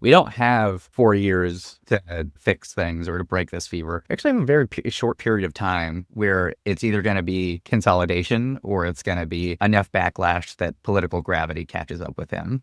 We don't have 4 years to fix things or to break this fever. We actually have a very short period of time where it's either going to be consolidation or it's going to be enough backlash that political gravity catches up with him.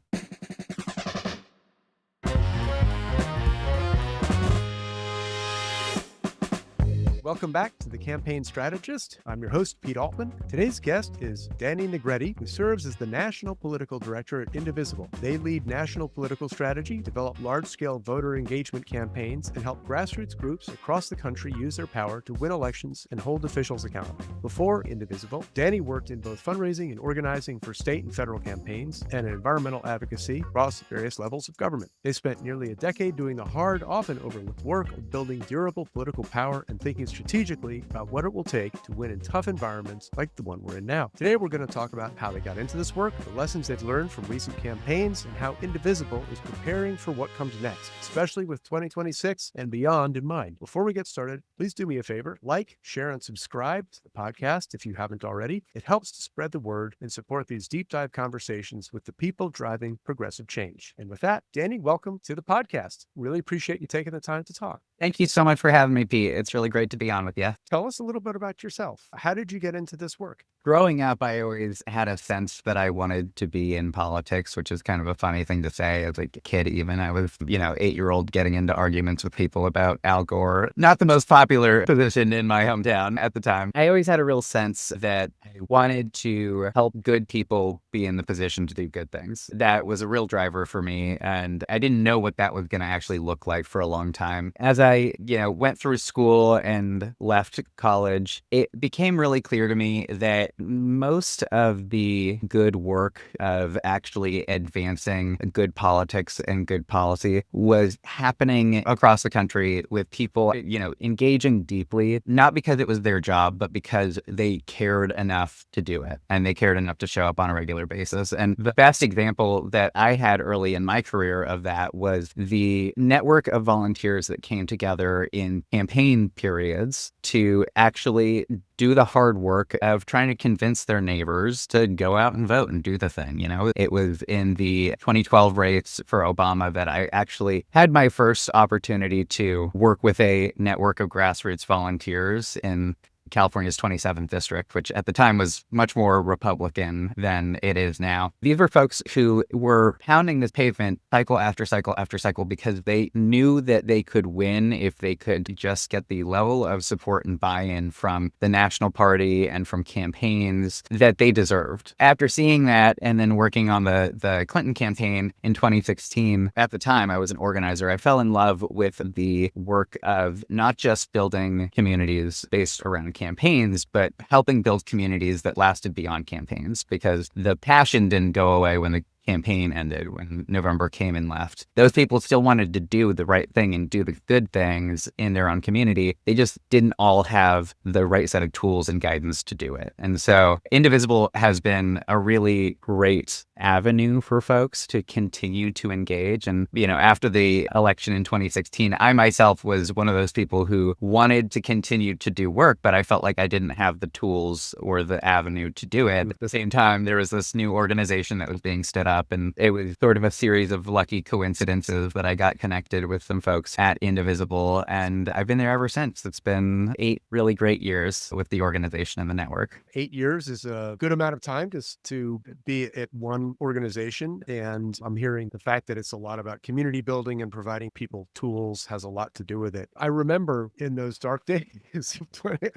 Welcome back to the Campaign Strategist. I'm your host, Pete Altman. Today's guest is Dani Negrete, who serves as the National Political Director at Indivisible. They lead national political strategy, develop large-scale voter engagement campaigns, and help grassroots groups across the country use their power to win elections and hold officials accountable. Before Indivisible, Dani worked in both fundraising and organizing for state and federal campaigns and in environmental advocacy across various levels of government. They spent nearly a decade doing the hard, often overlooked work of building durable political power and thinking strategically about what it will take to win in tough environments like the one we're in now. Today, we're going to talk about how they got into this work, the lessons they've learned from recent campaigns, and how Indivisible is preparing for what comes next, especially with 2026 and beyond in mind. Before we get started, please do me a favor, like, share, and subscribe to the podcast if you haven't already. It helps to spread the word and support these deep dive conversations with the people driving progressive change. And with that, Dani, welcome to the podcast. Really appreciate you taking the time to talk. Thank you so much for having me, Pete. It's really great to be on with you. Tell us a little bit about yourself. How did you get into this work? Growing up, I always had a sense that I wanted to be in politics, which is kind of a funny thing to say as a kid even. I was, 8-year-old getting into arguments with people about Al Gore. Not the most popular position in my hometown at the time. I always had a real sense that I wanted to help good people be in the position to do good things. That was a real driver for me, and I didn't know what that was going to actually look like for a long time. As I, went through school and left college, it became really clear to me that most of the good work of actually advancing good politics and good policy was happening across the country with people, engaging deeply, not because it was their job, but because they cared enough to do it and they cared enough to show up on a regular basis. And the best example that I had early in my career of that was the network of volunteers that came together in campaign periods to actually do the hard work of trying to convince their neighbors to go out and vote and do the thing. It was in the 2012 race for Obama that I actually had my first opportunity to work with a network of grassroots volunteers in California's 27th district, which at the time was much more Republican than it is now. These were folks who were pounding this pavement cycle after cycle after cycle because they knew that they could win if they could just get the level of support and buy-in from the national party and from campaigns that they deserved. After seeing that and then working on the Clinton campaign in 2016, at the time I was an organizer, I fell in love with the work of not just building communities based around campaigns, but helping build communities that lasted beyond campaigns, because the passion didn't go away when the campaign ended, when November came and left. Those people still wanted to do the right thing and do the good things in their own community. They just didn't all have the right set of tools and guidance to do it. And so Indivisible has been a really great avenue for folks to continue to engage. And, after the election in 2016, I myself was one of those people who wanted to continue to do work, but I felt like I didn't have the tools or the avenue to do it. At the same time, there was this new organization that was being stood up, and it was sort of a series of lucky coincidences that I got connected with some folks at Indivisible, and I've been there ever since. It's been 8 really great years with the organization and the network. 8 years is a good amount of time to be at one organization, and I'm hearing the fact that it's a lot about community building and providing people tools has a lot to do with it. I remember in those dark days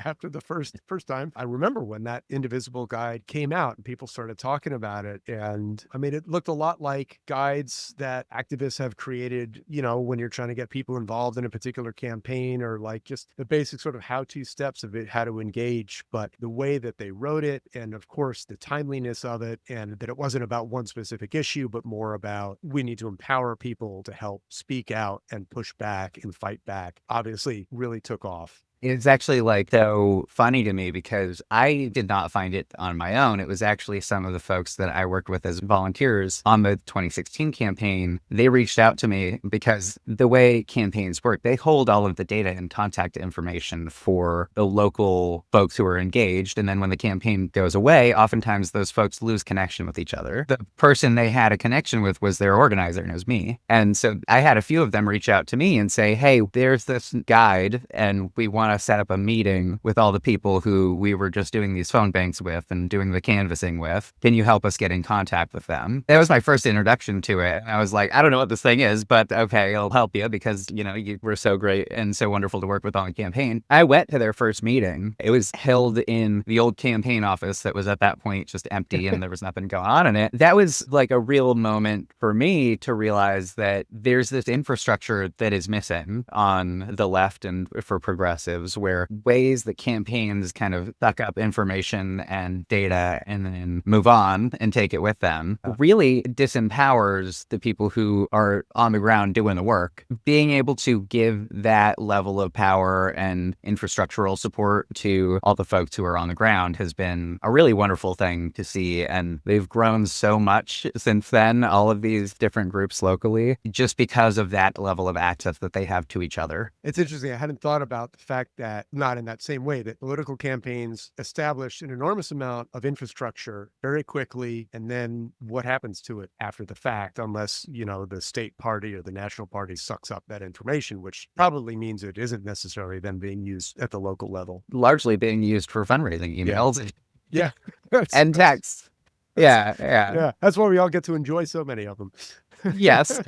after the first time, I remember when that Indivisible guide came out and people started talking about it, and it looked a lot like guides that activists have created, when you're trying to get people involved in a particular campaign, or like just the basic sort of how-to steps of it, how to engage. But the way that they wrote it, and of course the timeliness of it, and that it wasn't about one specific issue, but more about we need to empower people to help speak out and push back and fight back, obviously really took off. It's actually like so funny to me because I did not find it on my own. It was actually some of the folks that I worked with as volunteers on the 2016 campaign. They reached out to me because the way campaigns work, they hold all of the data and contact information for the local folks who are engaged. And then when the campaign goes away, oftentimes those folks lose connection with each other. The person they had a connection with was their organizer, and it was me. And so I had a few of them reach out to me and say, hey, there's this guide and we want to set up a meeting with all the people who we were just doing these phone banks with and doing the canvassing with. Can you help us get in contact with them? That was my first introduction to it. I was like, I don't know what this thing is, but okay, I'll help you because, you were so great and so wonderful to work with on the campaign. I went to their first meeting. It was held in the old campaign office that was at that point just empty and there was nothing going on in it. That was like a real moment for me to realize that there's this infrastructure that is missing on the left and for progressives, where ways that campaigns kind of suck up information and data and then move on and take it with them really disempowers the people who are on the ground doing the work. Being able to give that level of power and infrastructural support to all the folks who are on the ground has been a really wonderful thing to see. And they've grown so much since then, all of these different groups locally, just because of that level of access that they have to each other. It's interesting. I hadn't thought about the fact that, not in that same way, that political campaigns establish an enormous amount of infrastructure very quickly. And then what happens to it after the fact, unless, the state party or the national party sucks up that information, which probably means it isn't necessarily then being used at the local level. Largely being used for fundraising emails. Yeah. And texts. Yeah. That's why we all get to enjoy so many of them. Yes.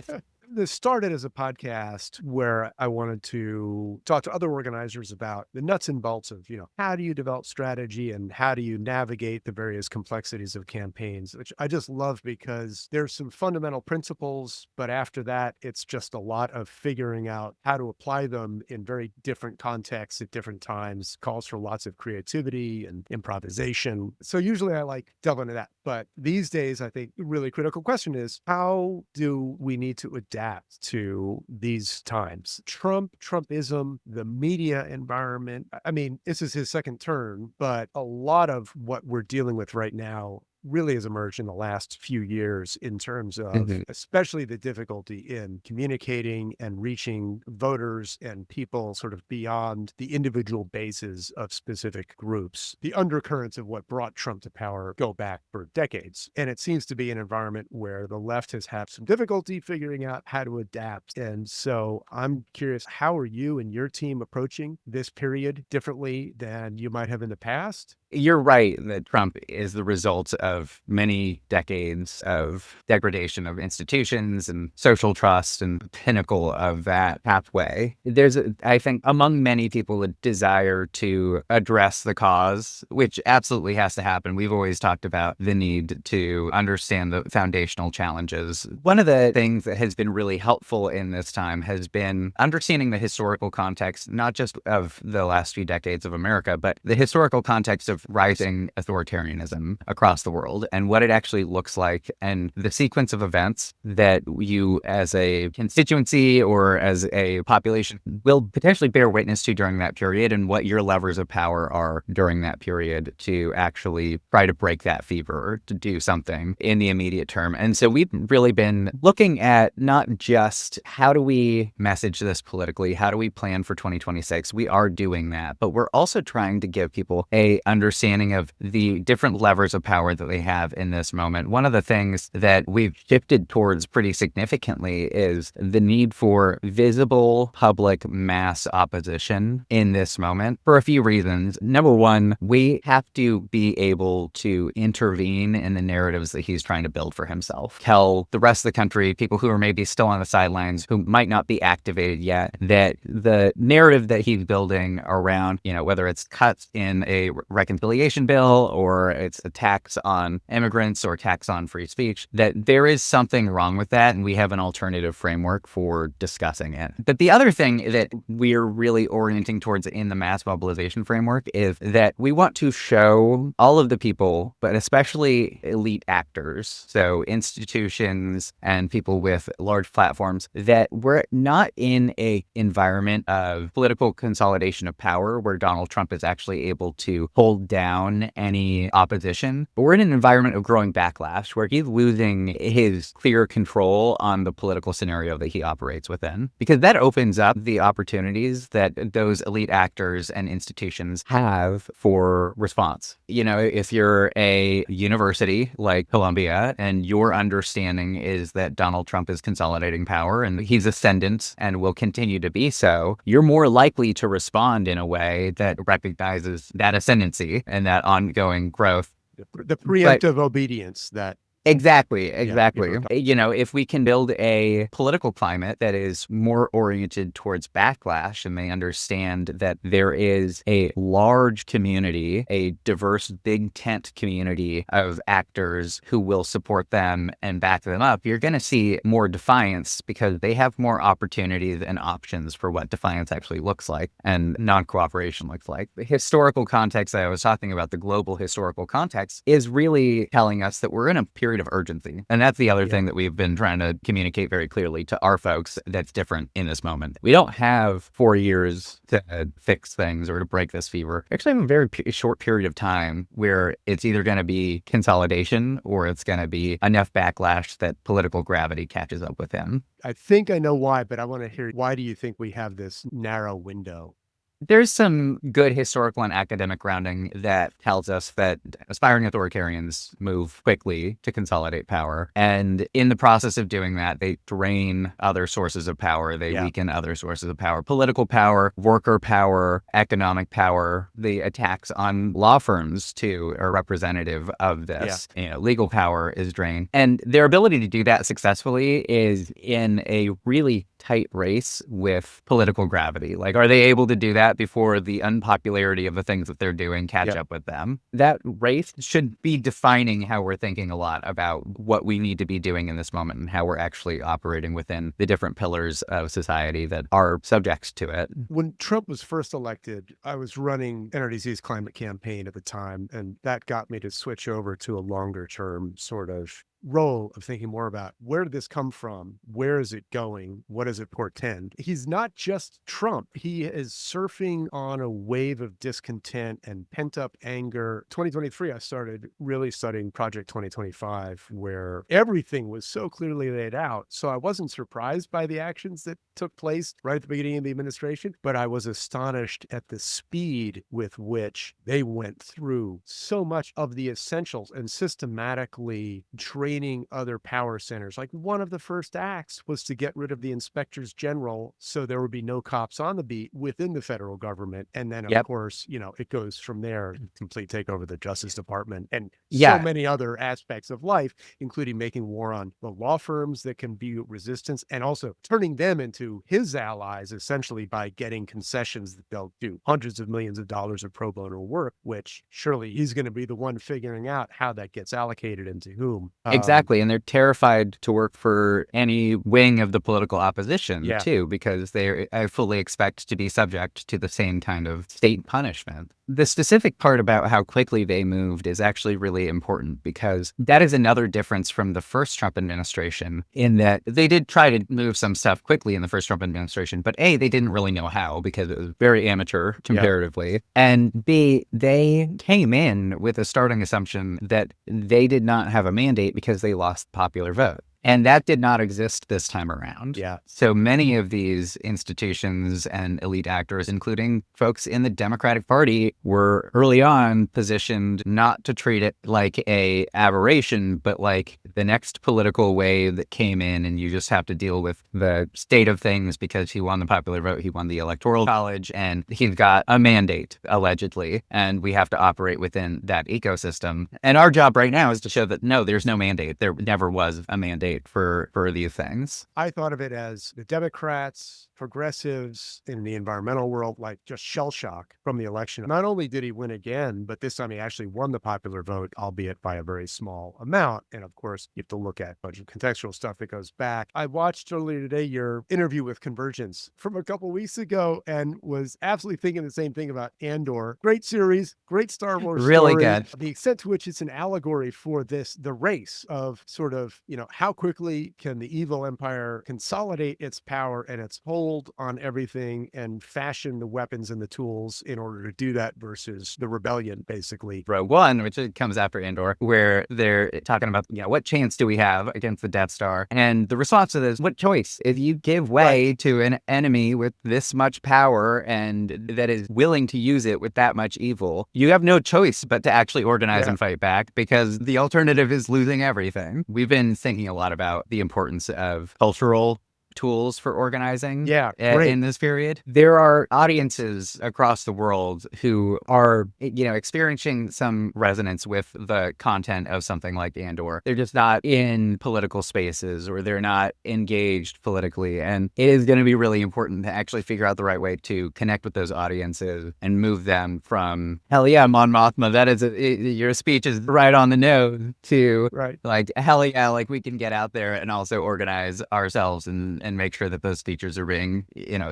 This started as a podcast where I wanted to talk to other organizers about the nuts and bolts of, how do you develop strategy and how do you navigate the various complexities of campaigns, which I just love because there's some fundamental principles, but after that, it's just a lot of figuring out how to apply them in very different contexts at different times, calls for lots of creativity and improvisation. So usually I like delving into that. But these days, I think the really critical question is, how do we need to adapt to these times? Trumpism, the media environment. I mean, this is his second term, but a lot of what we're dealing with right now really has emerged in the last few years in terms of especially the difficulty in communicating and reaching voters and people sort of beyond the individual bases of specific groups. The undercurrents of what brought Trump to power go back for decades. And it seems to be an environment where the left has had some difficulty figuring out how to adapt. And so I'm curious, how are you and your team approaching this period differently than you might have in the past? You're right that Trump is the result of many decades of degradation of institutions and social trust and the pinnacle of that pathway. There's, I think, among many people, a desire to address the cause, which absolutely has to happen. We've always talked about the need to understand the foundational challenges. One of the things that has been really helpful in this time has been understanding the historical context, not just of the last few decades of America, but the historical context of rising authoritarianism across the world and what it actually looks like and the sequence of events that you as a constituency or as a population will potentially bear witness to during that period and what your levers of power are during that period to actually try to break that fever, to do something in the immediate term. And so we've really been looking at not just how do we message this politically, how do we plan for 2026? We are doing that, but we're also trying to give people a understanding of the different levers of power that they have in this moment. One of the things that we've shifted towards pretty significantly is the need for visible public mass opposition in this moment for a few reasons. Number one, we have to be able to intervene in the narratives that he's trying to build for himself. Tell the rest of the country, people who are maybe still on the sidelines, who might not be activated yet, that the narrative that he's building around, whether it's cuts in a reconciliation reconciliation bill, or it's a tax on immigrants or tax on free speech, that there is something wrong with that, and we have an alternative framework for discussing it. But the other thing that we're really orienting towards in the mass mobilization framework is that we want to show all of the people, but especially elite actors, so institutions and people with large platforms, that we're not in a environment of political consolidation of power where Donald Trump is actually able to hold down any opposition, but we're in an environment of growing backlash where he's losing his clear control on the political scenario that he operates within, because that opens up the opportunities that those elite actors and institutions have for response. You know, if you're a university like Columbia and your understanding is that Donald Trump is consolidating power and he's ascendant and will continue to be so, you're more likely to respond in a way that recognizes that ascendancy and that ongoing growth. The preemptive obedience that Exactly. Yeah, You know, if we can build a political climate that is more oriented towards backlash, and they understand that there is a large community, a diverse big tent community of actors who will support them and back them up, you're going to see more defiance because they have more opportunities and options for what defiance actually looks like and non-cooperation looks like. The historical context that I was talking about, the global historical context, is really telling us that we're in a period of urgency. And that's the other thing that we've been trying to communicate very clearly to our folks that's different in this moment. We don't have 4 years to fix things or to break this fever. We actually have a very short period of time where it's either going to be consolidation or it's going to be enough backlash that political gravity catches up with him. I think I know why, but I want to hear, why do you think we have this narrow window? There's some good historical and academic grounding that tells us that aspiring authoritarians move quickly to consolidate power. And in the process of doing that, they drain other sources of power. They weaken other sources of power, political power, worker power, economic power. The attacks on law firms, too, are representative of this. You know, legal power is drained. And their ability to do that successfully is in a really tight race with political gravity. Like, are they able to do that before the unpopularity of the things that they're doing catch up with them? That race should be defining how we're thinking a lot about what we need to be doing in this moment and how we're actually operating within the different pillars of society that are subjects to it. When Trump was first elected, I was running NRDC's climate campaign at the time, and that got me to switch over to a longer term sort of role of thinking more about, where did this come from? Where is it going? What does it portend? He's not just Trump. He is surfing on a wave of discontent and pent up anger. 2023, I started really studying Project 2025, where everything was so clearly laid out. So I wasn't surprised by the actions that took place right at the beginning of the administration, but I was astonished at the speed with which they went through so much of the essentials and systematically training other power centers. Like, one of the first acts was to get rid of the inspectors general so there would be no cops on the beat within the federal government. And then, of course, you know, it goes from there, complete takeover of the Justice Department and so many other aspects of life, including making war on the law firms that can be resistance and also turning them into his allies, essentially by getting concessions that they'll do hundreds of millions of dollars of pro bono work, which surely he's going to be the one figuring out how that gets allocated and to whom. Exactly. And they're terrified to work for any wing of the political opposition, too, because they fully expect to be subject to the same kind of state punishment. The specific part about how quickly they moved is actually really important, because that is another difference from the first Trump administration, in that they did try to move some stuff quickly in the first Trump administration, but A, they didn't really know how because it was very amateur comparatively. And B, they came in with a starting assumption that they did not have a mandate because they lost popular vote. And that did not exist this time around. So many of these institutions and elite actors, including folks in the Democratic Party, were early on positioned not to treat it like a aberration, but like the next political wave that came in, and you just have to deal with the state of things because he won the popular vote, he won the Electoral College, and he's got a mandate, allegedly, and we have to operate within that ecosystem. And our job right now is to show that, no, there's no mandate. There never was a mandate. candidate for these things. I thought of it as the Democrats, progressives in the environmental world, like just shell shock from the election. Not only did he win again, but this time he actually won the popular vote, albeit by a very small amount. And of course, you have to look at a bunch of contextual stuff that goes back. I watched earlier today your interview with Convergence from a couple weeks ago and was absolutely thinking the same thing about Andor. Great series, great Star Wars Really story. good. The extent to which it's an allegory for the race of sort of, how quickly can the evil empire consolidate its power and its hold on everything and fashion the weapons and the tools in order to do that versus the rebellion, basically. Rogue One, which comes after Andor, where they're talking about, what chance do we have against the Death Star? And the response to this, what choice? If you give way to an enemy with this much power and that is willing to use it with that much evil, you have no choice but to actually organize and fight back, because the alternative is losing everything. We've been thinking a lot about the importance of cultural tools for organizing in this period. There are audiences across the world who are, experiencing some resonance with the content of something like Andor. They're just not in political spaces, or they're not engaged politically. And it is going to be really important to actually figure out the right way to connect with those audiences and move them from, hell yeah, Mon Mothma, that is, your speech is right on the nose, to like, hell yeah, like we can get out there and also organize ourselves and make sure that those features are being,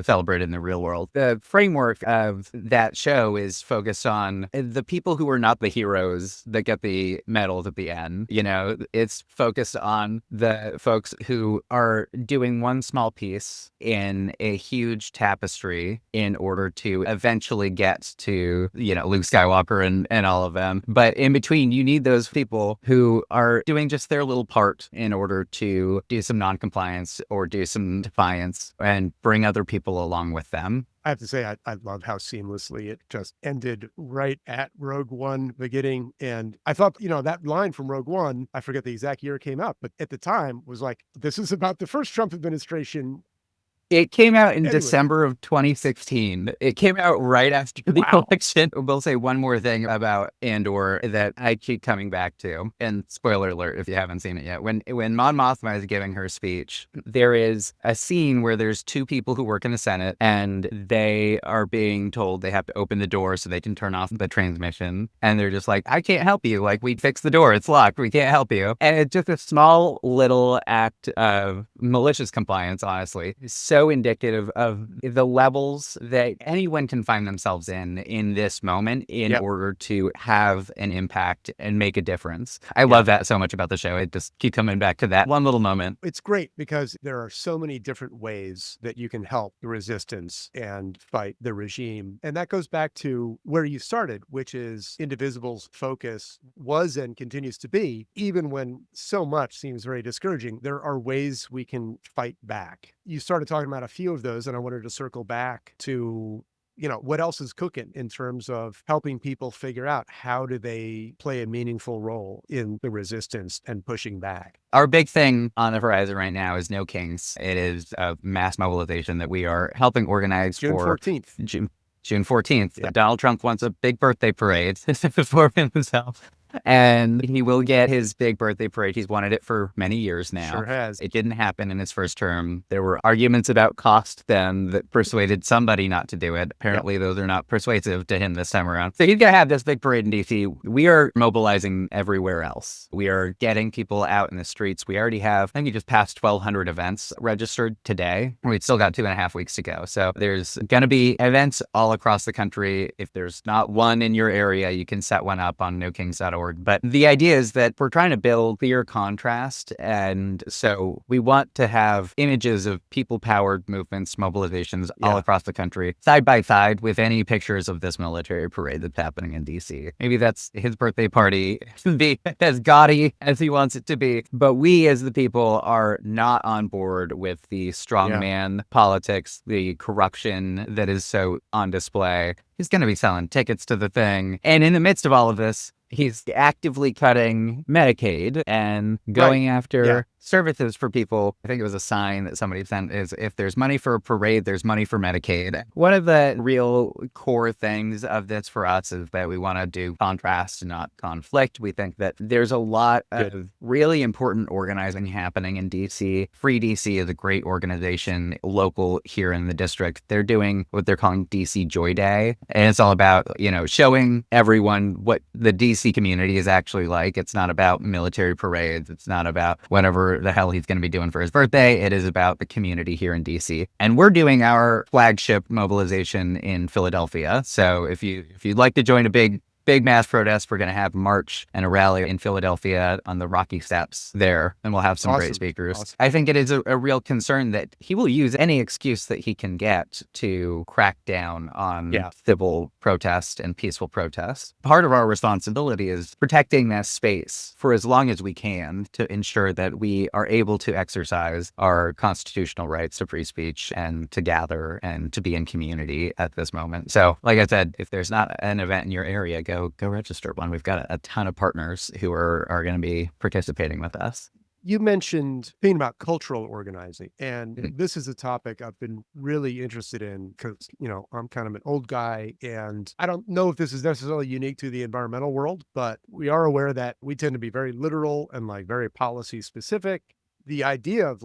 celebrated in the real world. The framework of that show is focused on the people who are not the heroes that get the medals at the end. It's focused on the folks who are doing one small piece in a huge tapestry in order to eventually get to, Luke Skywalker and all of them. But in between, you need those people who are doing just their little part in order to do some non-compliance or do some defiance and bring other people along with them. I have to say, I love how seamlessly it just ended right at Rogue One beginning. And I thought, that line from Rogue One, I forget the exact year it came out, but at the time was like, this is about the first Trump administration. It came out in December of 2016. It came out right after the election. We'll say one more thing about Andor that I keep coming back to, and spoiler alert if you haven't seen it yet. When Mon Mothma is giving her speech, there is a scene where there's two people who work in the Senate, and they are being told they have to open the door so they can turn off the transmission. And they're just like, I can't help you. Like, we fixed the door. It's locked. We can't help you. And it's just a small little act of malicious compliance, honestly. So indicative of the levels that anyone can find themselves in this moment in order to have an impact and make a difference. I love that so much about the show. It just keep coming back to that one little moment. It's great because there are so many different ways that you can help the resistance and fight the regime. And that goes back to where you started, which is Indivisible's focus was and continues to be, even when so much seems very discouraging, there are ways we can fight back. You started talking about a few of those, and I wanted to circle back to, what else is cooking in terms of helping people figure out how do they play a meaningful role in the resistance and pushing back. Our big thing on the horizon right now is No Kings. It is a mass mobilization that we are helping organize June for 14th. June 14th. Yeah. Donald Trump wants a big birthday parade for himself. And he will get his big birthday parade. He's wanted it for many years now. Sure has. It didn't happen in his first term. There were arguments about cost then that persuaded somebody not to do it. Apparently, those are not persuasive to him this time around. So he's going to have this big parade in D.C. We are mobilizing everywhere else. We are getting people out in the streets. We already have, I think we just passed 1,200 events registered today. We've still got 2.5 weeks to go. So there's going to be events all across the country. If there's not one in your area, you can set one up on nokings.org. But the idea is that we're trying to build clear contrast. And so we want to have images of people-powered movements, mobilizations all across the country, side by side with any pictures of this military parade that's happening in D.C. Maybe that's his birthday party, be as gaudy as he wants it to be. But we as the people are not on board with the strongman politics, the corruption that is so on display. He's going to be selling tickets to the thing. And in the midst of all of this, he's actively cutting Medicaid and going after services for people. I think it was a sign that somebody sent is if there's money for a parade, there's money for Medicaid. One of the real core things of this for us is that we want to do contrast, not conflict. We think that there's a lot of really important organizing happening in DC. Free DC is a great organization, local here in the district. They're doing what they're calling DC Joy Day. And it's all about, showing everyone what the DC community is actually like. It's not about military parades. It's not about whatever the hell he's going to be doing for his birthday. It is about the community here in DC. And we're doing our flagship mobilization in Philadelphia. So if you'd like to join a big mass protest, we're going to have a march and a rally in Philadelphia on the Rocky Steps there, and we'll have some great speakers. Awesome. I think it is a real concern that he will use any excuse that he can get to crack down on civil protest and peaceful protest. Part of our responsibility is protecting that space for as long as we can to ensure that we are able to exercise our constitutional rights to free speech and to gather and to be in community at this moment. So, like I said, if there's not an event in your area, go register one. We've got a ton of partners who are going to be participating with us. You mentioned thinking about cultural organizing, and this is a topic I've been really interested in because, I'm kind of an old guy, and I don't know if this is necessarily unique to the environmental world, but we are aware that we tend to be very literal and very policy specific. The idea of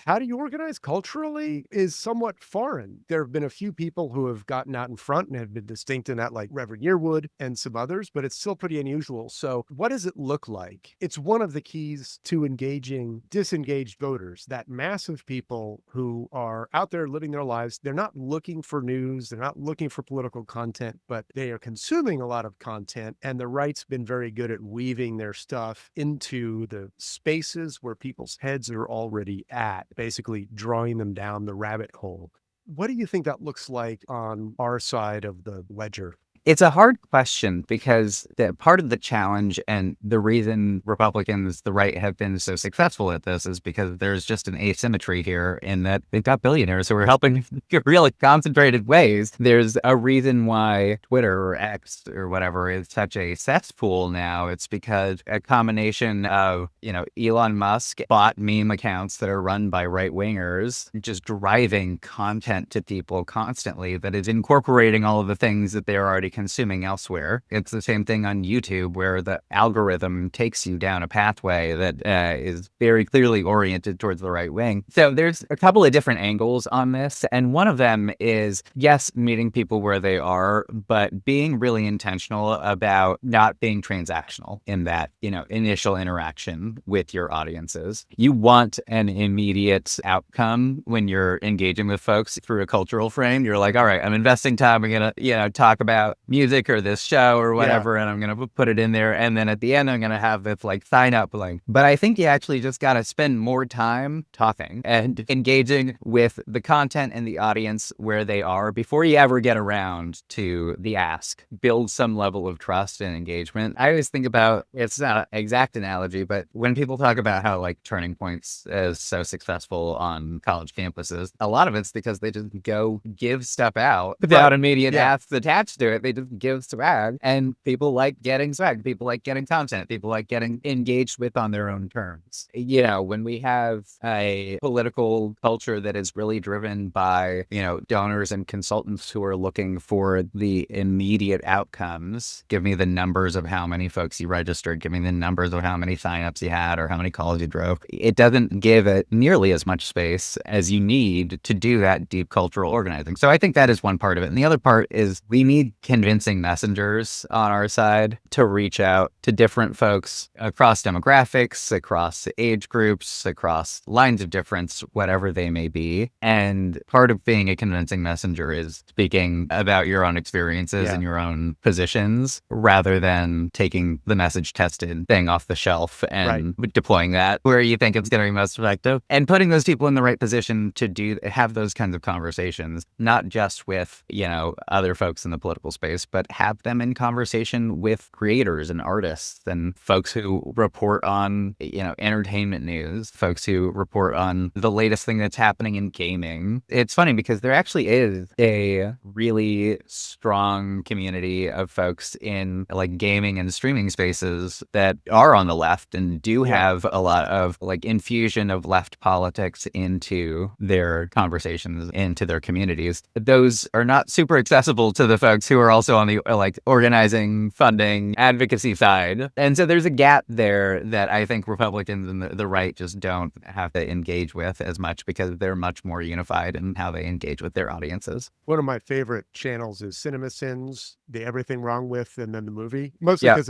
how do you organize culturally is somewhat foreign. There have been a few people who have gotten out in front and have been distinct in that, like Reverend Yearwood and some others, but it's still pretty unusual. So what does it look like? It's one of the keys to engaging disengaged voters, that mass of people who are out there living their lives. They're not looking for news. They're not looking for political content, but they are consuming a lot of content. And the right's been very good at weaving their stuff into the spaces where people's heads are already at, basically drawing them down the rabbit hole. What do you think that looks like on our side of the ledger? It's a hard question because part of the challenge and the reason Republicans, the right, have been so successful at this is because there's just an asymmetry here in that they've got billionaires who are helping in really concentrated ways. There's a reason why Twitter or X or whatever is such a cesspool now. It's because a combination of, Elon Musk bought meme accounts that are run by right-wingers, just driving content to people constantly that is incorporating all of the things that they're already consuming elsewhere. It's the same thing on YouTube where the algorithm takes you down a pathway that is very clearly oriented towards the right wing. So there's a couple of different angles on this. And one of them is, yes, meeting people where they are, but being really intentional about not being transactional in that, initial interaction with your audiences. You want an immediate outcome when you're engaging with folks through a cultural frame. You're like, all right, I'm investing time. I'm going to, talk about music or this show or whatever, and I'm going to put it in there. And then at the end, I'm going to have this sign up link. But I think you actually just got to spend more time talking and engaging with the content and the audience where they are before you ever get around to the ask. Build some level of trust and engagement. I always think about, it's not an exact analogy, but when people talk about how Turning Points is so successful on college campuses, a lot of it's because they just go give stuff out without immediate asks attached to it. They just give swag, and people like getting swag. People like getting content. People like getting engaged with on their own terms. When we have a political culture that is really driven by, donors and consultants who are looking for the immediate outcomes, give me the numbers of how many folks you registered, give me the numbers of how many signups you had or how many calls you drove. It doesn't give it nearly as much space as you need to do that deep cultural organizing. So I think that is one part of it. And the other part is we need convincing messengers on our side to reach out to different folks across demographics, across age groups, across lines of difference, whatever they may be. And part of being a convincing messenger is speaking about your own experiences and your own positions rather than taking the message tested thing off the shelf and deploying that where you think it's going to be most effective and putting those people in the right position to have those kinds of conversations, not just with, other folks in the political space, voice, but have them in conversation with creators and artists and folks who report on, entertainment news, folks who report on the latest thing that's happening in gaming. It's funny because there actually is a really strong community of folks in like gaming and streaming spaces that are on the left and do have a lot of like infusion of left politics into their conversations, into their communities. Those are not super accessible to the folks who are also on the like organizing, funding, advocacy side. And so there's a gap there that I think Republicans and the right just don't have to engage with as much because they're much more unified in how they engage with their audiences. One of my favorite channels is CinemaSins, the Everything Wrong With, and then the movie, mostly because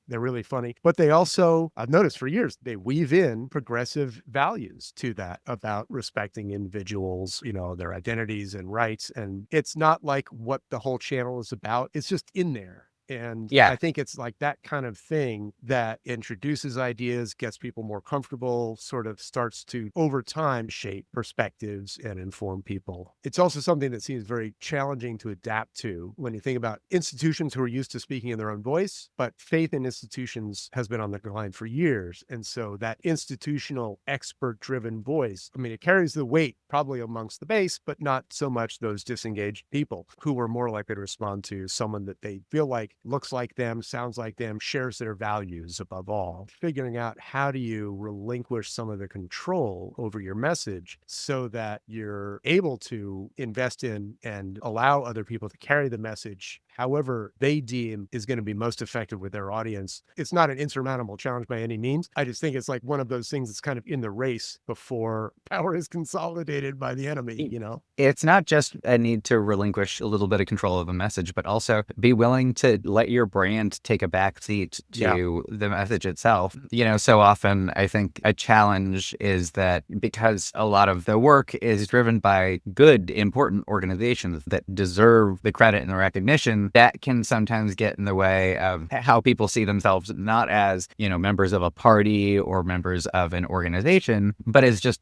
they're really funny. But they also, I've noticed for years, they weave in progressive values to that about respecting individuals, their identities and rights. And it's not like what the whole channel is about. It's just in there. And I think it's like that kind of thing that introduces ideas, gets people more comfortable, sort of starts to, over time, shape perspectives and inform people. It's also something that seems very challenging to adapt to when you think about institutions who are used to speaking in their own voice, but faith in institutions has been on the decline for years. And so that institutional expert-driven voice, it carries the weight probably amongst the base, but not so much those disengaged people who are more likely to respond to someone that they feel like looks like them, sounds like them, shares their values above all. Figuring out how do you relinquish some of the control over your message so that you're able to invest in and allow other people to carry the message however they deem is going to be most effective with their audience. It's not an insurmountable challenge by any means. I just think it's like one of those things that's kind of in the race before power is consolidated by the enemy, It's not just a need to relinquish a little bit of control of a message, but also be willing to let your brand take a back seat to the message itself. So often I think a challenge is that because a lot of the work is driven by good, important organizations that deserve the credit and the recognition, that can sometimes get in the way of how people see themselves, not as, members of a party or members of an organization, but as just,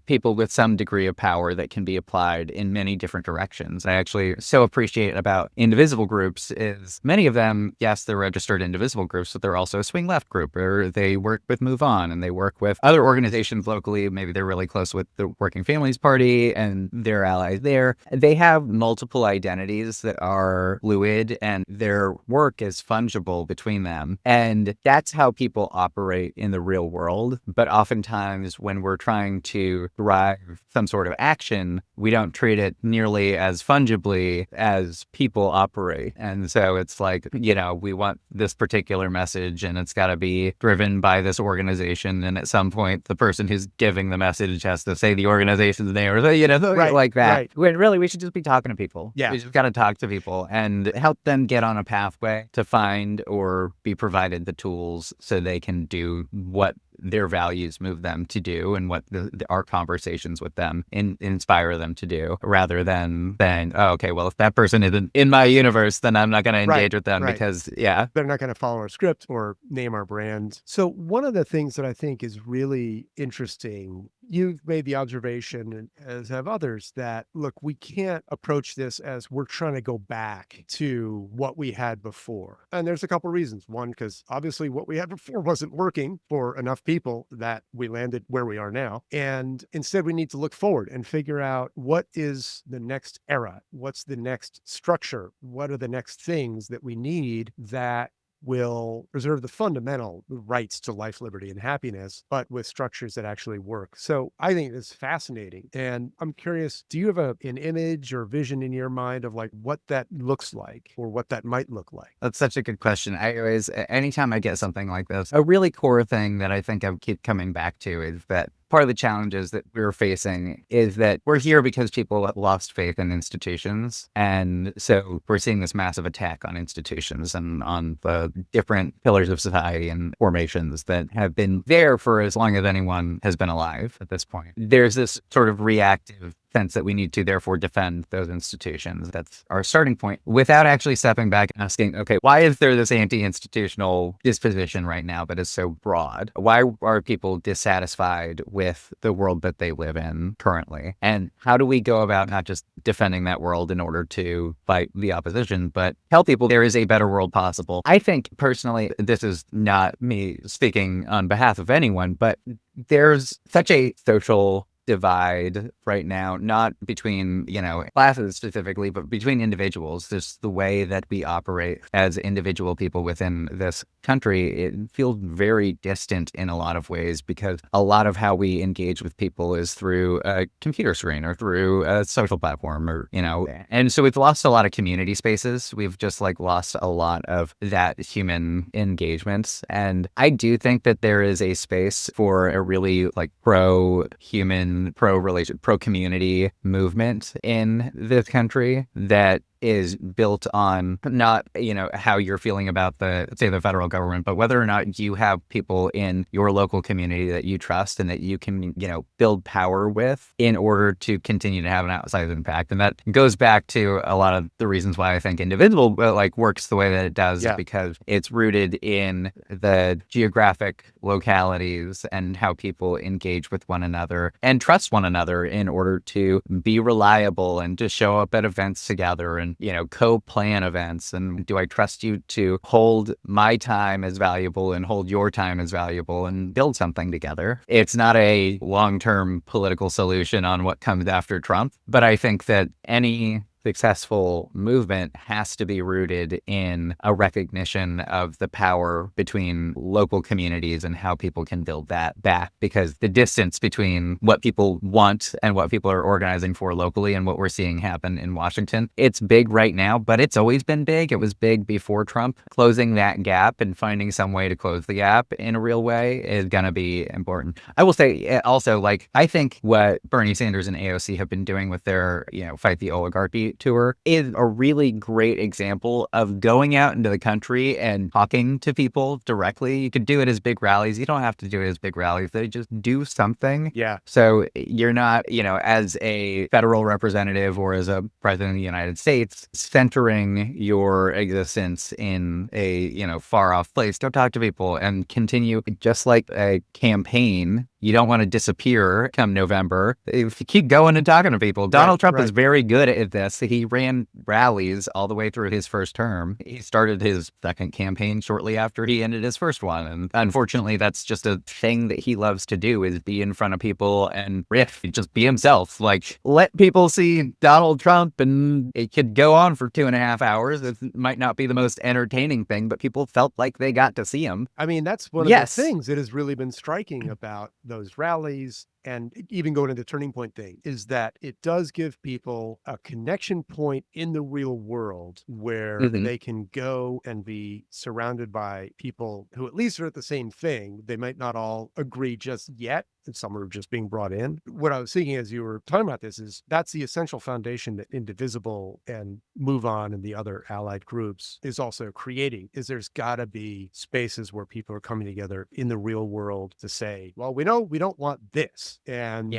people with some degree of power that can be applied in many different directions. I actually so appreciate about Indivisible groups is many of them, yes, they're registered Indivisible groups, but they're also a swing left group, or they work with Move On and they work with other organizations locally. Maybe they're really close with the Working Families Party and their allies there. They have multiple identities that are fluid and their work is fungible between them. And that's how people operate in the real world. But oftentimes when we're trying to drive some sort of action, we don't treat it nearly as fungibly as people operate. And so it's like, we want this particular message and it's got to be driven by this organization. And at some point, the person who's giving the message has to say the organization's name or, like that. Right. When really we should just be talking to people. Yeah. We just got to talk to people and help them get on a pathway to find or be provided the tools so they can do what their values move them to do and what our conversations with them inspire them to do, rather than saying, oh, okay, well, if that person isn't in my universe, then I'm not going to engage with them because, they're not going to follow our script or name our brand. So one of the things that I think is really interesting, you've made the observation, and as have others, that, look, we can't approach this as we're trying to go back to what we had before. And there's a couple reasons. One, because obviously what we had before wasn't working for enough people that we landed where we are now. And instead, we need to look forward and figure out what is the next era? What's the next structure? What are the next things that we need that will preserve the fundamental rights to life, liberty, and happiness, but with structures that actually work. So I think it's fascinating. And I'm curious, do you have an image or vision in your mind of like what that looks like or what that might look like? That's such a good question. Anytime I get something like this, a really core thing that I think I keep coming back to is that part of the challenges that we're facing is that we're here because people have lost faith in institutions. And so we're seeing this massive attack on institutions and on the different pillars of society and formations that have been there for as long as anyone has been alive at this point. There's this sort of reactive sense that we need to therefore defend those institutions. That's our starting point, without actually stepping back and asking, okay, why is there this anti-institutional disposition right now that is so broad? Why are people dissatisfied with the world that they live in currently? And how do we go about not just defending that world in order to fight the opposition, but tell people there is a better world possible? I think personally, this is not me speaking on behalf of anyone, but there's such a social divide right now, not between, classes specifically, but between individuals. Just the way that we operate as individual people within this country, it feels very distant in a lot of ways, because a lot of how we engage with people is through a computer screen or through a social platform, or, and so we've lost a lot of community spaces. We've just lost a lot of that human engagement. And I do think that there is a space for a really pro-human, pro-community movement in this country that is built on not, how you're feeling about the federal government, but whether or not you have people in your local community that you trust and that you can, build power with in order to continue to have an outsized impact. And that goes back to a lot of the reasons why I think Indivisible works the way that it does, because it's rooted in the geographic localities and how people engage with one another and trust one another in order to be reliable and to show up at events together and, co-plan events. And do I trust you to hold my time as valuable and hold your time as valuable and build something together? It's not a long-term political solution on what comes after Trump, but I think that any successful movement has to be rooted in a recognition of the power between local communities and how people can build that back, because the distance between what people want and what people are organizing for locally and what we're seeing happen in Washington, it's big right now, but it's always been big. It was big before Trump. Closing that gap and finding some way to close the gap in a real way is going to be important. I will say also, I think what Bernie Sanders and AOC have been doing with their, Fight the Oligarchy tour is a really great example of going out into the country and talking to people directly. You could do it as big rallies. You don't have to do it as big rallies. They just do something. Yeah. So you're not, as a federal representative or as a president of the United States, centering your existence in a, far off place. Go talk to people and continue, just like a campaign. You don't want to disappear come November. If you keep going and talking to people, Donald Trump is very good at this. He ran rallies all the way through his first term. He started his second campaign shortly after he ended his first one. And unfortunately, that's just a thing that he loves to do, is be in front of people and riff, just be himself. Let people see Donald Trump, and it could go on for 2.5 hours. It might not be the most entertaining thing, but people felt like they got to see him. I mean, that's one of the things that has really been striking about those rallies, and even going to the turning point thing, is that it does give people a connection point in the real world where they can go and be surrounded by people who at least are at the same thing. They might not all agree just yet, and some are just being brought in. What I was thinking as you were talking about this is that's the essential foundation that Indivisible and Move On and the other allied groups is also creating, is there's got to be spaces where people are coming together in the real world to say, well, we know we don't want this. And,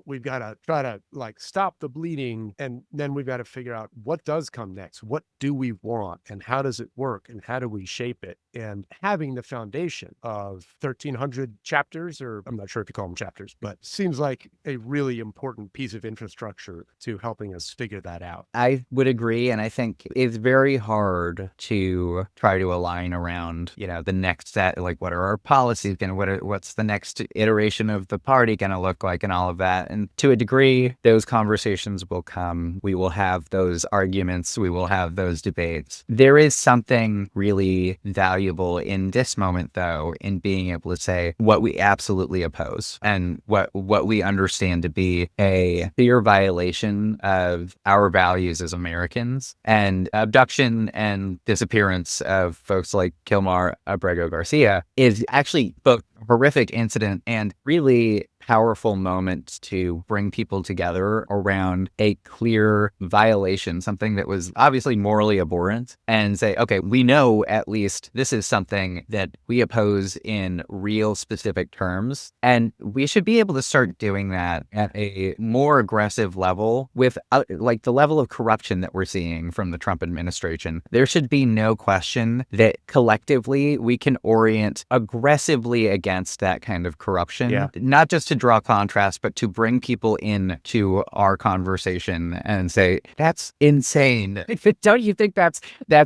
we've got to try to stop the bleeding. And then we've got to figure out what does come next. What do we want? And how does it work? And how do we shape it? And having the foundation of 1,300 chapters, or I'm not sure if you call them chapters, but seems like a really important piece of infrastructure to helping us figure that out. I would agree. And I think it's very hard to try to align around, the next set, what are our policies going to, what's the next iteration of the party going to look like, and all of that. And to a degree, those conversations will come. We will have those arguments. We will have those debates. There is something really valuable in this moment, though, in being able to say what we absolutely oppose and what we understand to be a clear violation of our values as Americans. And abduction and disappearance of folks like Kilmar Abrego Garcia is actually both a horrific incident and really powerful moment to bring people together around a clear violation, something that was obviously morally abhorrent, and say, okay, we know at least this is something that we oppose in real specific terms. And we should be able to start doing that at a more aggressive level with like the level of corruption that we're seeing from the Trump administration. There should be no question that collectively we can orient aggressively against that kind of corruption, not just to draw contrast, but to bring people in to our conversation and say, that's insane. Don't you think that's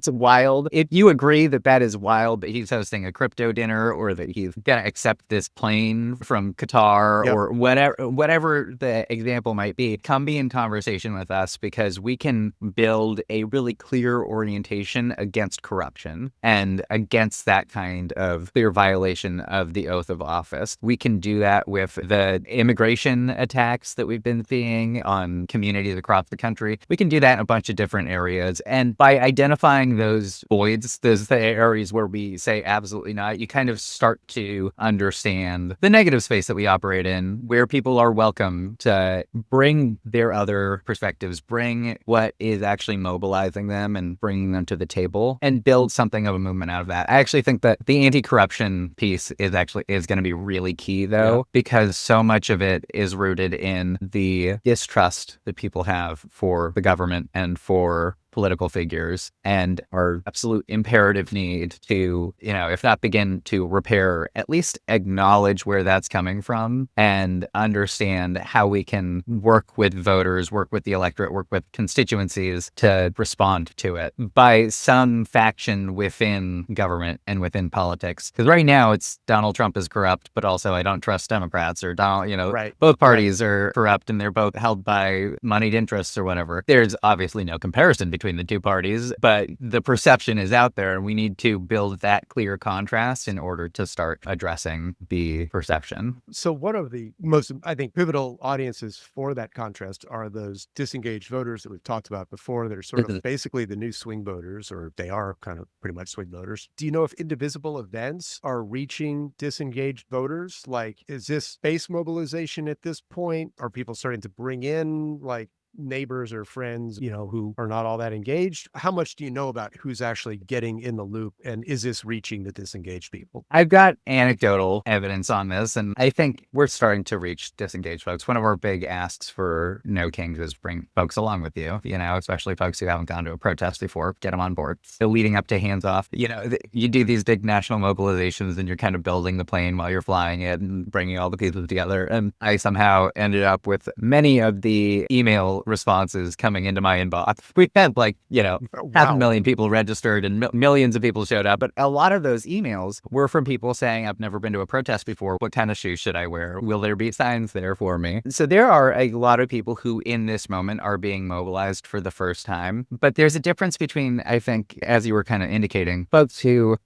wild? If you agree that that is wild, that he's hosting a crypto dinner or that he's going to accept this plane from Qatar or whatever the example might be, come be in conversation with us, because we can build a really clear orientation against corruption and against that kind of clear violation of the oath of office. We can do that with the immigration attacks that we've been seeing on communities across the country. We can do that in a bunch of different areas. And by identifying those voids, those areas where we say absolutely not, you kind of start to understand the negative space that we operate in, where people are welcome to bring their other perspectives, bring what is actually mobilizing them and bringing them to the table, and build something of a movement out of that. I actually think that the anti-corruption piece is going to be really key, though, because so much of it is rooted in the distrust that people have for the government and for political figures, and our absolute imperative need to, if not begin to repair, at least acknowledge where that's coming from and understand how we can work with voters, work with the electorate, work with constituencies to respond to it by some faction within government and within politics. Because right now it's Donald Trump is corrupt, but also I don't trust Democrats, or both parties are corrupt and they're both held by moneyed interests or whatever. There's obviously no comparison between the two parties, but the perception is out there, and we need to build that clear contrast in order to start addressing the perception. So one of the most, I think, pivotal audiences for that contrast are those disengaged voters that we've talked about before. They're sort of basically the new swing voters, or they are kind of pretty much swing voters. Do you know if Indivisible events are reaching disengaged voters? Like, is this base mobilization at this point? Are people starting to bring in like neighbors or friends, who are not all that engaged? How much do you know about who's actually getting in the loop, and is this reaching the disengaged people? I've got anecdotal evidence on this, and I think we're starting to reach disengaged folks. One of our big asks for No Kings is bring folks along with you, especially folks who haven't gone to a protest before, get them on board. So leading up to hands off, you do these big national mobilizations and you're kind of building the plane while you're flying it and bringing all the pieces together. And I somehow ended up with many of the email responses coming into my inbox. We had 500,000 people registered and millions of people showed up. But a lot of those emails were from people saying, I've never been to a protest before. What kind of shoes should I wear? Will there be signs there for me? So there are a lot of people who in this moment are being mobilized for the first time. But there's a difference between, I think, as you were kind of indicating, folks who,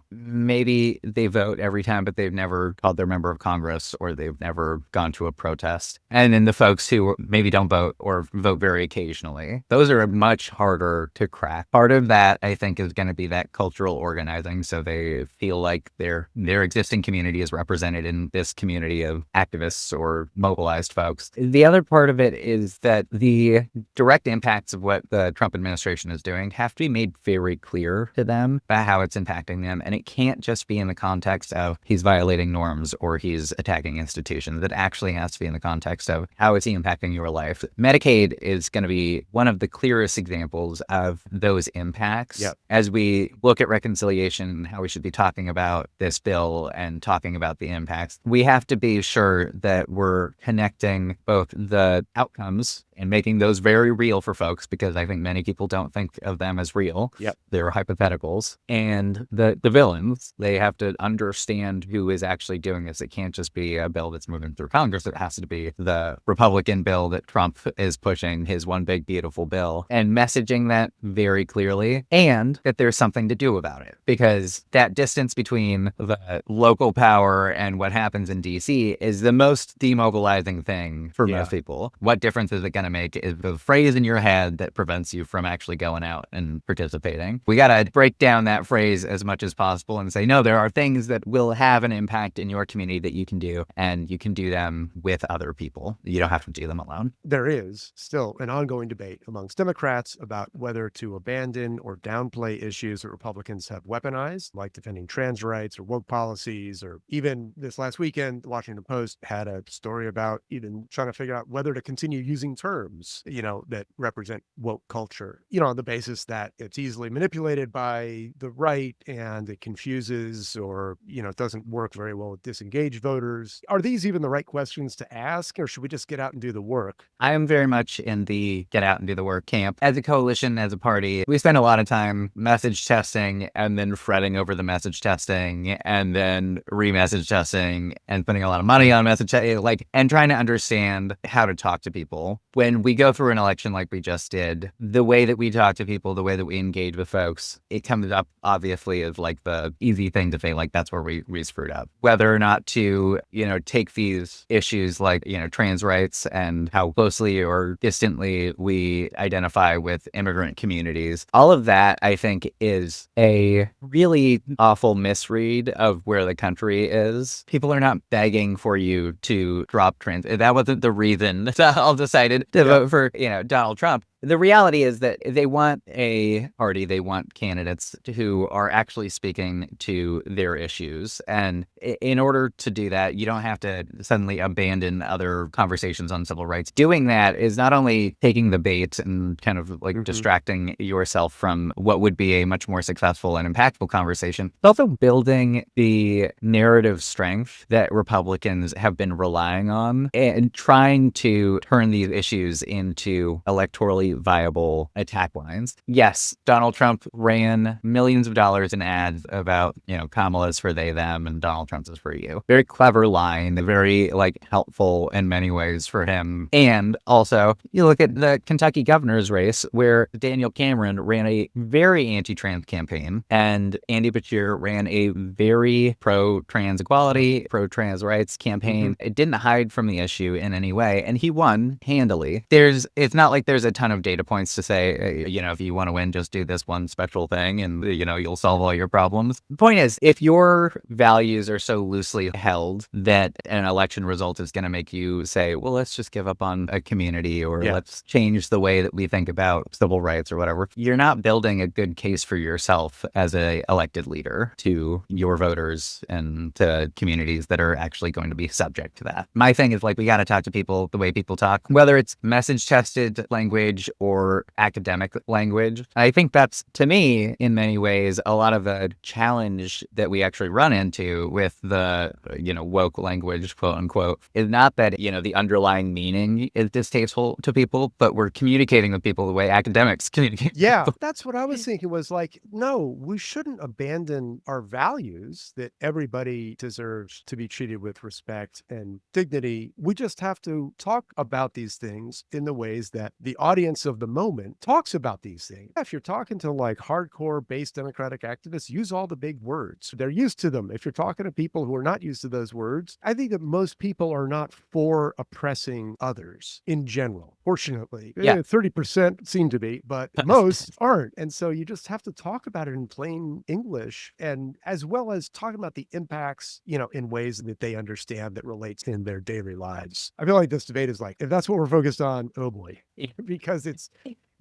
maybe they vote every time, but they've never called their member of Congress, or they've never gone to a protest. And then the folks who maybe don't vote or vote very occasionally. Those are much harder to crack. Part of that, I think, is going to be that cultural organizing. So they feel like their existing community is represented in this community of activists or mobilized folks. The other part of it is that the direct impacts of what the Trump administration is doing have to be made very clear to them about how it's impacting them. And it can't just be in the context of he's violating norms or he's attacking institutions. It actually has to be in the context of how is he impacting your life. Medicaid is going to be one of the clearest examples of those impacts. As we look at reconciliation and how we should be talking about this bill and talking about the impacts, we have to be sure that we're connecting both the outcomes and making those very real for folks, because I think many people don't think of them as real. They're hypotheticals. And the villains, they have to understand who is actually doing this. It can't just be a bill that's moving through Congress. It has to be the Republican bill that Trump is pushing, his one big beautiful bill, and messaging that very clearly, and that there's something to do about it. Because that distance between the local power and what happens in DC is the most demobilizing thing for most people. What difference is it going to make is the phrase in your head that prevents you from actually going out and participating. We got to break down that phrase as much as possible and say, no, there are things that will have an impact in your community that you can do, and you can do them with other people. You don't have to do them alone. There is still an ongoing debate amongst Democrats about whether to abandon or downplay issues that Republicans have weaponized, like defending trans rights or woke policies, or even this last weekend, the Washington Post had a story about even trying to figure out whether to continue using terms, that represent woke culture, on the basis that it's easily manipulated by the right and it confuses or, it doesn't work very well with disengaged voters. Are these even the right questions to ask, or should we just get out and do the work? I am very much in the get out and do the work camp. As a coalition, as a party, we spend a lot of time message testing and then fretting over the message testing and then re-message testing and spending a lot of money on message testing, and trying to understand how to talk to people. When we go through an election like we just did, the way that we talk to people, the way that we engage with folks, it comes up obviously as the easy thing to say, that's where we screwed up. Whether or not to, take these issues trans rights and how closely or distantly we identify with immigrant communities. All of that, I think, is a really awful misread of where the country is. People are not begging for you to drop trans. That wasn't the reason that all decided to vote for, Donald Trump. The reality is that they want a party, they want candidates who are actually speaking to their issues. And in order to do that, you don't have to suddenly abandon other conversations on civil rights. Doing that is not only taking the bait and kind of distracting yourself from what would be a much more successful and impactful conversation, it's also building the narrative strength that Republicans have been relying on and trying to turn these issues into electorally viable attack lines. Yes, Donald Trump ran millions of dollars in ads about, Kamala's for they, them, and Donald Trump's is for you. Very clever line, very helpful in many ways for him. And also, you look at the Kentucky governor's race where Daniel Cameron ran a very anti-trans campaign and Andy Beshear ran a very pro-trans equality, pro-trans rights campaign. It didn't hide from the issue in any way, and he won handily. It's not like there's a ton of data points to say, if you want to win, just do this one special thing and, you'll solve all your problems. The point is, if your values are so loosely held that an election result is going to make you say, well, let's just give up on a community or let's change the way that we think about civil rights or whatever, you're not building a good case for yourself as a elected leader to your voters and to communities that are actually going to be subject to that. My thing is we got to talk to people the way people talk, whether it's message tested language or academic language. I think that's, to me, in many ways, a lot of the challenge that we actually run into with the, woke language, quote unquote, is not that, the underlying meaning is distasteful to people, but we're communicating with people the way academics communicate. Yeah, that's what I was thinking was no, we shouldn't abandon our values that everybody deserves to be treated with respect and dignity. We just have to talk about these things in the ways that the audience of the moment talks about these things. If you're talking to hardcore base Democratic activists, use all the big words. They're used to them. If you're talking to people who are not used to those words, I think that most people are not for oppressing others in general. Fortunately, 30% seem to be, but most aren't. And so you just have to talk about it in plain English, and as well as talking about the impacts, in ways that they understand that relates in their daily lives. I feel like this debate is if that's what we're focused on, oh boy, because it's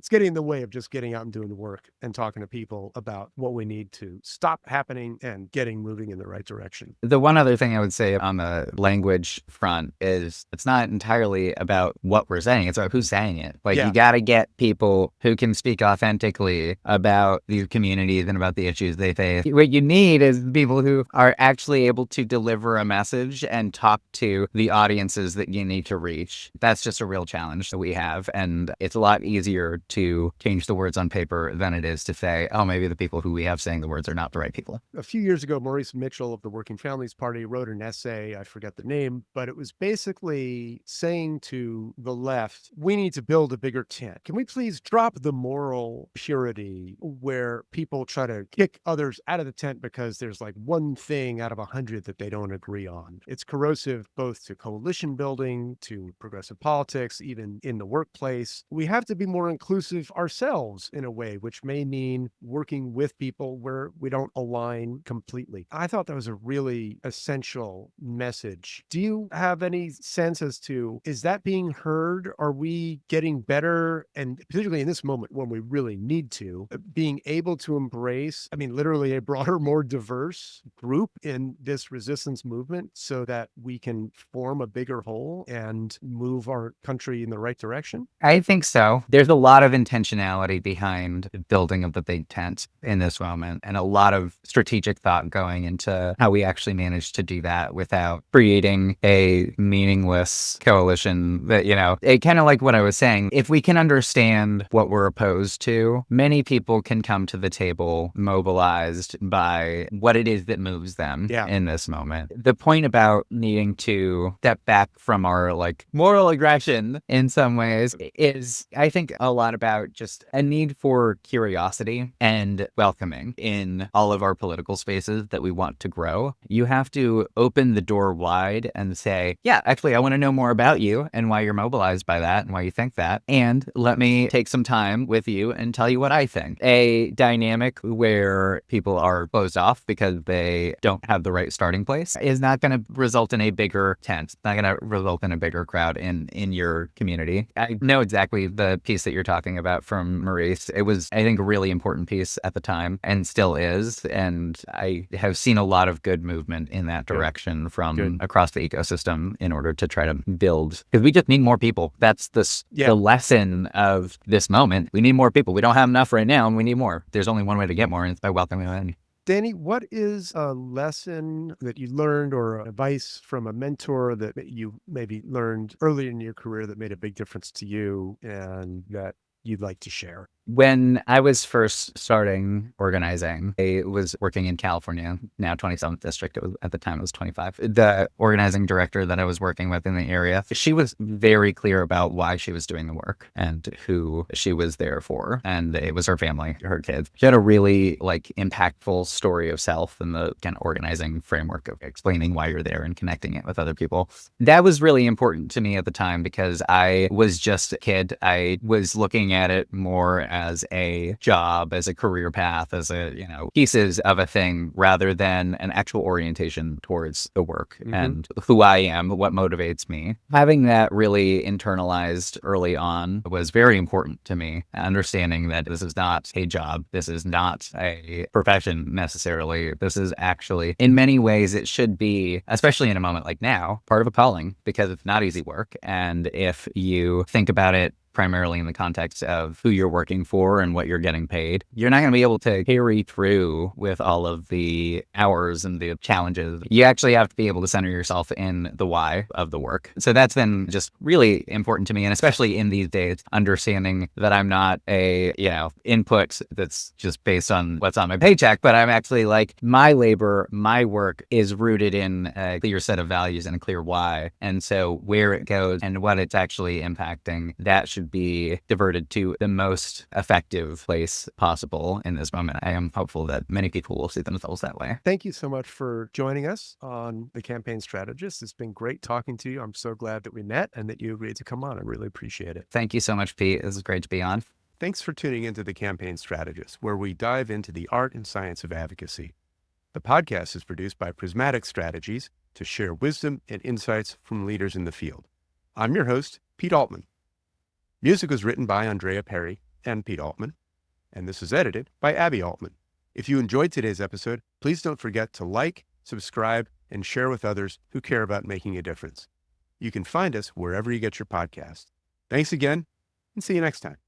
getting in the way of just getting out and doing the work and talking to people about what we need to stop happening and getting moving in the right direction. The one other thing I would say on the language front is it's not entirely about what we're saying. It's about who's saying it. You got to get people who can speak authentically about these communities and about the issues they face. What you need is people who are actually able to deliver a message and talk to the audiences that you need to reach. That's just a real challenge that we have. And it's a lot easier to change the words on paper than it is to say, oh, maybe the people who we have saying the words are not the right people. A few years ago, Maurice Mitchell of the Working Families Party wrote an essay, I forget the name, but it was basically saying to the left, we need to build a bigger tent. Can we please drop the moral purity where people try to kick others out of the tent because there's like one thing out of 100 that they don't agree on? It's corrosive both to coalition building, to progressive politics, even in the workplace. We have to be more inclusive ourselves in a way, which may mean working with people where we don't align completely. I thought that was a really essential message. Do you have any sense as to, is that being heard? Are we getting better? And particularly in this moment when we really need to, being able to embrace, literally a broader, more diverse group in this resistance movement so that we can form a bigger whole and move our country in the right direction? I think so. There's a lot of intentionality behind the building of the big tent in this moment, and a lot of strategic thought going into how we actually manage to do that without creating a meaningless coalition that, it kind of like what I was saying. If we can understand what we're opposed to, many people can come to the table mobilized by what it is that moves them in this moment. The point about needing to step back from our moral aggression in some ways is, I think, a lot about just a need for curiosity and welcoming in all of our political spaces that we want to grow. You have to open the door wide and say, yeah, actually, I want to know more about you and why you're mobilized by that and why you think that. And let me take some time with you and tell you what I think. A dynamic where people are closed off because they don't have the right starting place is not going to result in a bigger tent. It's not going to result in a bigger crowd in your community. I know exactly the piece that you're talking about from Maurice. It was, I think, a really important piece at the time and still is. And I have seen a lot of good movement in that direction from across the ecosystem in order to try to build, because we just need more people. That's the lesson of this moment. We need more people. We don't have enough right now and we need more. There's only one way to get more, and it's by welcoming them in. Dani, what is a lesson that you learned or advice from a mentor that you maybe learned early in your career that made a big difference to you and that you'd like to share? When I was first starting organizing, I was working in California, now 27th district. At the time, it was 25. The organizing director that I was working with in the area, she was very clear about why she was doing the work and who she was there for. And it was her family, her kids. She had a really impactful story of self and the kind of organizing framework of explaining why you're there and connecting it with other people. That was really important to me at the time because I was just a kid. I was looking at it more as a job, as a career path, as pieces of a thing rather than an actual orientation towards the work and who I am, what motivates me. Having that really internalized early on was very important to me. Understanding that this is not a job, this is not a profession necessarily. This is actually, in many ways, it should be, especially in a moment like now, part of a calling because it's not easy work. And if you think about it primarily in the context of who you're working for and what you're getting paid, you're not going to be able to carry through with all of the hours and the challenges. You actually have to be able to center yourself in the why of the work. So that's been just really important to me. And especially in these days, understanding that I'm not a, input that's just based on what's on my paycheck, but I'm actually my labor, my work is rooted in a clear set of values and a clear why. And so where it goes and what it's actually impacting, that should be diverted to the most effective place possible in this moment. I am hopeful that many people will see themselves that way. Thank you so much for joining us on The Campaign Strategist. It's been great talking to you. I'm so glad that we met and that you agreed to come on. I really appreciate it. Thank you so much, Pete. This is great to be on. Thanks for tuning into The Campaign Strategist, where we dive into the art and science of advocacy. The podcast is produced by Prismatic Strategies to share wisdom and insights from leaders in the field. I'm your host, Pete Altman. Music was written by Andrea Perry and Pete Altman, and this is edited by Abby Altman. If you enjoyed today's episode, please don't forget to subscribe, and share with others who care about making a difference. You can find us wherever you get your podcasts. Thanks again, and see you next time.